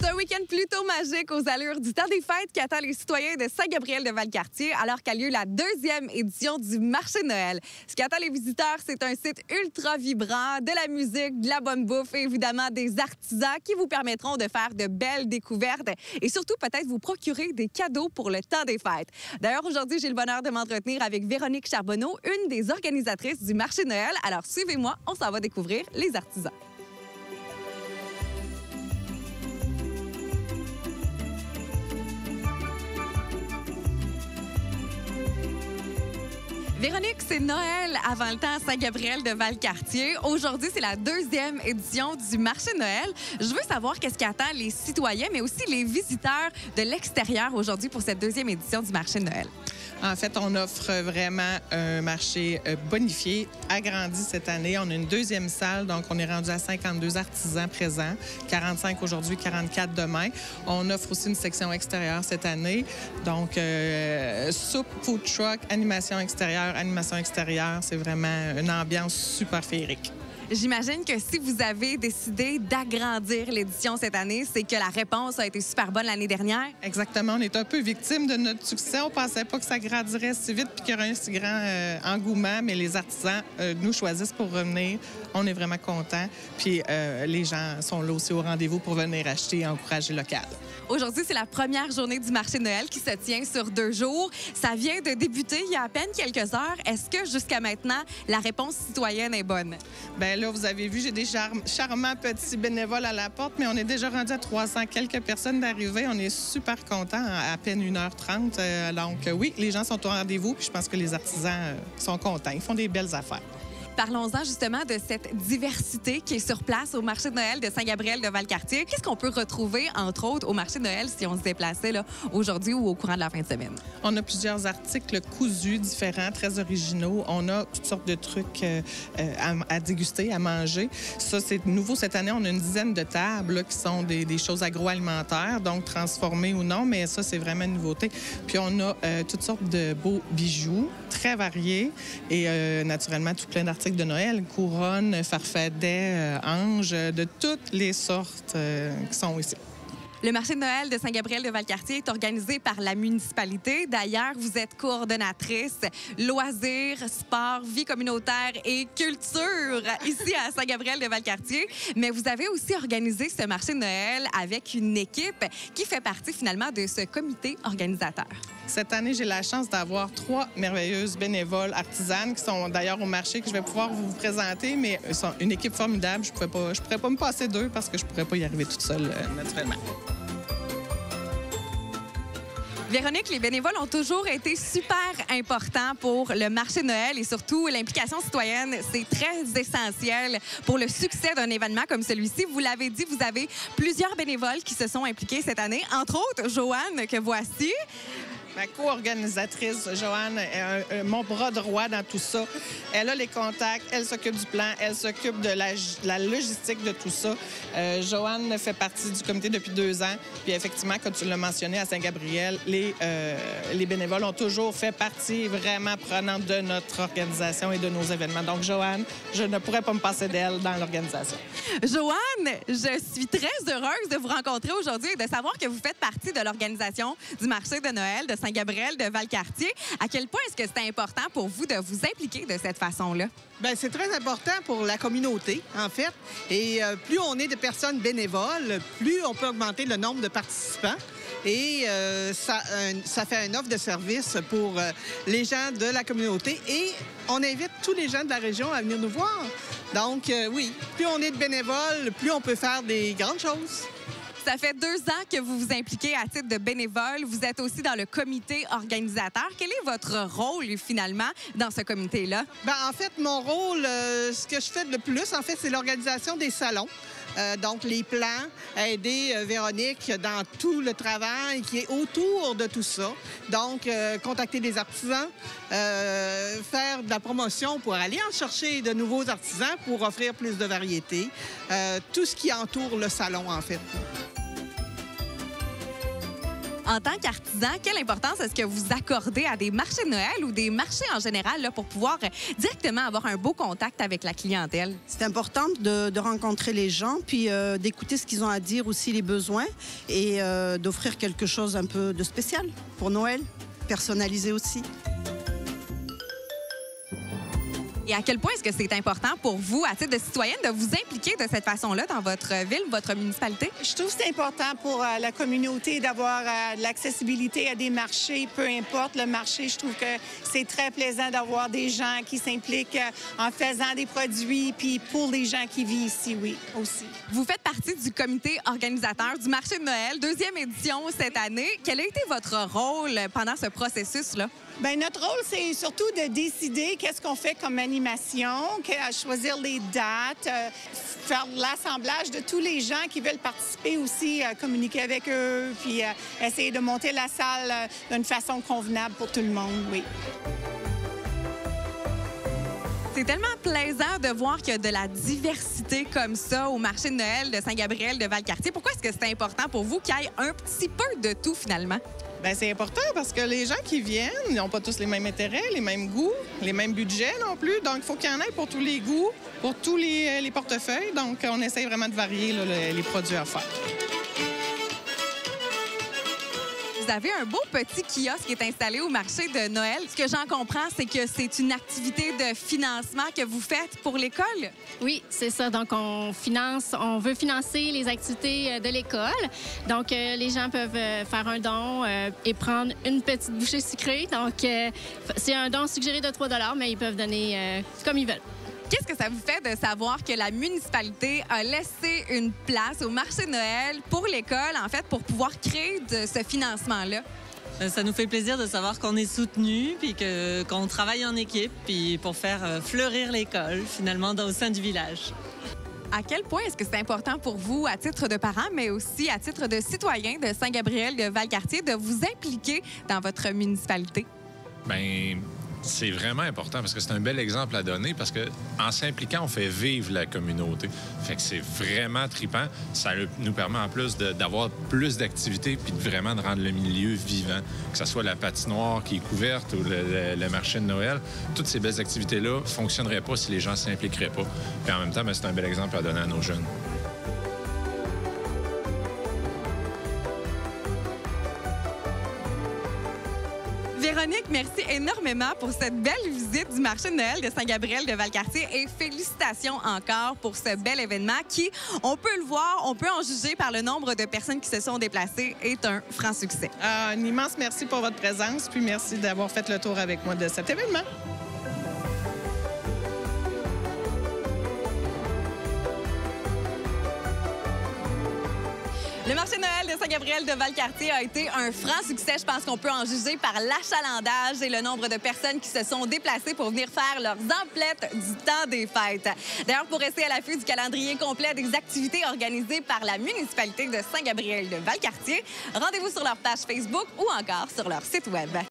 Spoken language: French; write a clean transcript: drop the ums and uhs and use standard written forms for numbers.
C'est un week-end plutôt magique aux allures du temps des fêtes qui attend les citoyens de Saint-Gabriel de Valcartier alors qu'a lieu la deuxième édition du marché de Noël. Ce qui attend les visiteurs, c'est un site ultra vibrant, de la musique, de la bonne bouffe et évidemment des artisans qui vous permettront de faire de belles découvertes et surtout peut-être vous procurer des cadeaux pour le temps des fêtes. D'ailleurs, aujourd'hui, j'ai le bonheur de m'entretenir avec Véronique Charbonneau, une des organisatrices du marché de Noël. Alors suivez-moi, on s'en va découvrir les artisans. Véronique, c'est Noël avant le temps à Saint-Gabriel de Valcartier. Aujourd'hui, c'est la deuxième édition du marché de Noël. Je veux savoir qu'est-ce qui attend les citoyens, mais aussi les visiteurs de l'extérieur aujourd'hui pour cette deuxième édition du marché de Noël. En fait, on offre vraiment un marché bonifié, agrandi cette année. On a une deuxième salle, donc on est rendu à 52 artisans présents, 45 aujourd'hui, 44 demain. On offre aussi une section extérieure cette année, donc soupe, food truck, animation extérieure, c'est vraiment une ambiance super féerique. J'imagine que si vous avez décidé d'agrandir l'édition cette année, c'est que la réponse a été super bonne l'année dernière. Exactement. On est un peu victime de notre succès. On ne pensait pas que ça grandirait si vite puis qu'il y aurait un si grand engouement, mais les artisans nous choisissent pour revenir. On est vraiment contents. Puis les gens sont là aussi au rendez-vous pour venir acheter et encourager local. Aujourd'hui, c'est la première journée du marché de Noël qui se tient sur 2 jours. Ça vient de débuter il y a à peine quelques heures. Est-ce que jusqu'à maintenant, la réponse citoyenne est bonne? Bien là, vous avez vu, j'ai des charmants petits bénévoles à la porte, mais on est déjà rendu à 300 quelques personnes d'arriver. On est super contents, à peine 1h30. Donc oui, les gens sont au rendez-vous, puis je pense que les artisans sont contents. Ils font des belles affaires. Parlons-en justement de cette diversité qui est sur place au marché de Noël de Saint-Gabriel de Valcartier. Qu'est-ce qu'on peut retrouver, entre autres, au marché de Noël si on se déplaçait là, aujourd'hui ou au courant de la fin de semaine? On a plusieurs articles cousus différents, très originaux. On a toutes sortes de trucs à déguster, à manger. Ça, c'est nouveau cette année. On a une dizaine de tables là, qui sont des choses agroalimentaires, donc transformées ou non, mais ça, c'est vraiment une nouveauté. Puis on a toutes sortes de beaux bijoux, très variés et naturellement, tout plein d'articles de Noël, couronnes, farfadets, anges, de toutes les sortes qui sont ici. Le marché de Noël de Saint-Gabriel de Valcartier est organisé par la municipalité. D'ailleurs, vous êtes coordonnatrice loisirs, sport, vie communautaire et culture ici à Saint-Gabriel de Valcartier. Mais vous avez aussi organisé ce marché de Noël avec une équipe qui fait partie finalement de ce comité organisateur. Cette année, j'ai la chance d'avoir 3 merveilleuses bénévoles artisanes qui sont d'ailleurs au marché que je vais pouvoir vous présenter, mais ils sont une équipe formidable. Je pourrais pas me passer d'eux parce que je pourrais pas y arriver toute seule naturellement. Véronique, les bénévoles ont toujours été super importants pour le marché de Noël et surtout l'implication citoyenne. C'est très essentiel pour le succès d'un événement comme celui-ci. Vous l'avez dit, vous avez plusieurs bénévoles qui se sont impliqués cette année, entre autres Joanne, que voici. Ma co-organisatrice, Joanne, est mon bras droit dans tout ça. Elle a les contacts, elle s'occupe du plan, elle s'occupe de la logistique de tout ça. Joanne fait partie du comité depuis 2 ans. Puis effectivement, comme tu l'as mentionné à Saint-Gabriel, les bénévoles ont toujours fait partie vraiment prenante de notre organisation et de nos événements. Donc, Joanne, je ne pourrais pas me passer d'elle dans l'organisation. Joanne, je suis très heureuse de vous rencontrer aujourd'hui et de savoir que vous faites partie de l'organisation du marché de Noël de Saint-Gabriel de Valcartier. À quel point est-ce que c'est important pour vous de vous impliquer de cette façon-là? Bien, c'est très important pour la communauté, en fait. Et plus on est de personnes bénévoles, plus on peut augmenter le nombre de participants. Et ça fait une offre de service pour les gens de la communauté. Et on invite tous les gens de la région à venir nous voir. Donc, oui, plus on est de bénévoles, plus on peut faire des grandes choses. Ça fait 2 ans que vous vous impliquez à titre de bénévole. Vous êtes aussi dans le comité organisateur. Quel est votre rôle, finalement, dans ce comité-là? Bien, en fait, mon rôle, ce que je fais le plus, en fait, c'est l'organisation des salons. Donc, les plans, aider Véronique dans tout le travail qui est autour de tout ça. Donc, contacter des artisans, faire de la promotion pour aller en chercher de nouveaux artisans pour offrir plus de variété. Tout ce qui entoure le salon, en fait. En tant qu'artisan, quelle importance est-ce que vous accordez à des marchés de Noël ou des marchés en général là, pour pouvoir directement avoir un beau contact avec la clientèle? C'est important de rencontrer les gens, puis d'écouter ce qu'ils ont à dire aussi, les besoins, et d'offrir quelque chose un peu de spécial pour Noël, personnalisé aussi. Et à quel point est-ce que c'est important pour vous, à titre de citoyenne, de vous impliquer de cette façon-là dans votre ville, votre municipalité? Je trouve que c'est important pour la communauté d'avoir de l'accessibilité à des marchés, peu importe le marché. Je trouve que c'est très plaisant d'avoir des gens qui s'impliquent en faisant des produits, puis pour les gens qui vivent ici, oui, aussi. Vous faites partie du comité organisateur du marché de Noël, 2e édition cette année. Quel a été votre rôle pendant ce processus-là? Bien, notre rôle, c'est surtout de décider qu'est-ce qu'on fait comme animation, choisir les dates, faire l'assemblage de tous les gens qui veulent participer aussi, communiquer avec eux, puis essayer de monter la salle d'une façon convenable pour tout le monde, oui. C'est tellement plaisant de voir qu'il y a de la diversité comme ça au marché de Noël de Saint-Gabriel de Valcartier. Pourquoi est-ce que c'est important pour vous qu'il y ait un petit peu de tout, finalement? Bien, c'est important parce que les gens qui viennent, ils n'ont pas tous les mêmes intérêts, les mêmes goûts, les mêmes budgets non plus. Donc, il faut qu'il y en ait pour tous les goûts, pour tous les portefeuilles. Donc, on essaie vraiment de varier là, les produits à faire. Vous avez un beau petit kiosque qui est installé au marché de Noël. Ce que j'en comprends, c'est que c'est une activité de financement que vous faites pour l'école? Oui, c'est ça. Donc, on veut financer les activités de l'école. Donc, les gens peuvent faire un don et prendre une petite bouchée sucrée. Donc, c'est un don suggéré de 3 $, mais ils peuvent donner comme ils veulent. Qu'est-ce que ça vous fait de savoir que la municipalité a laissé une place au marché de Noël pour l'école, en fait, pour pouvoir créer ce financement-là? Ça nous fait plaisir de savoir qu'on est soutenu puis qu'on travaille en équipe puis pour faire fleurir l'école, finalement, au sein du village. À quel point est-ce que c'est important pour vous, à titre de parent, mais aussi à titre de citoyen de Saint-Gabriel de Valcartier, de vous impliquer dans votre municipalité? Bien, c'est vraiment important parce que c'est un bel exemple à donner parce que en s'impliquant, on fait vivre la communauté. Fait que c'est vraiment trippant. Ça nous permet en plus d'avoir plus d'activités puis vraiment de rendre le milieu vivant. Que ce soit la patinoire qui est couverte ou le marché de Noël. Toutes ces belles activités-là ne fonctionneraient pas si les gens ne s'impliqueraient pas. Puis en même temps, c'est un bel exemple à donner à nos jeunes. Véronique, merci énormément pour cette belle visite du marché de Noël de Saint-Gabriel de Valcartier et félicitations encore pour ce bel événement qui, on peut le voir, on peut en juger par le nombre de personnes qui se sont déplacées, est un franc succès. Un immense merci pour votre présence, puis merci d'avoir fait le tour avec moi de cet événement. Le marché de Noël de Saint-Gabriel de Valcartier a été un franc succès. Je pense qu'on peut en juger par l'achalandage et le nombre de personnes qui se sont déplacées pour venir faire leurs emplettes du temps des fêtes. D'ailleurs, pour rester à l'affût du calendrier complet des activités organisées par la municipalité de Saint-Gabriel de Valcartier, rendez-vous sur leur page Facebook ou encore sur leur site Web.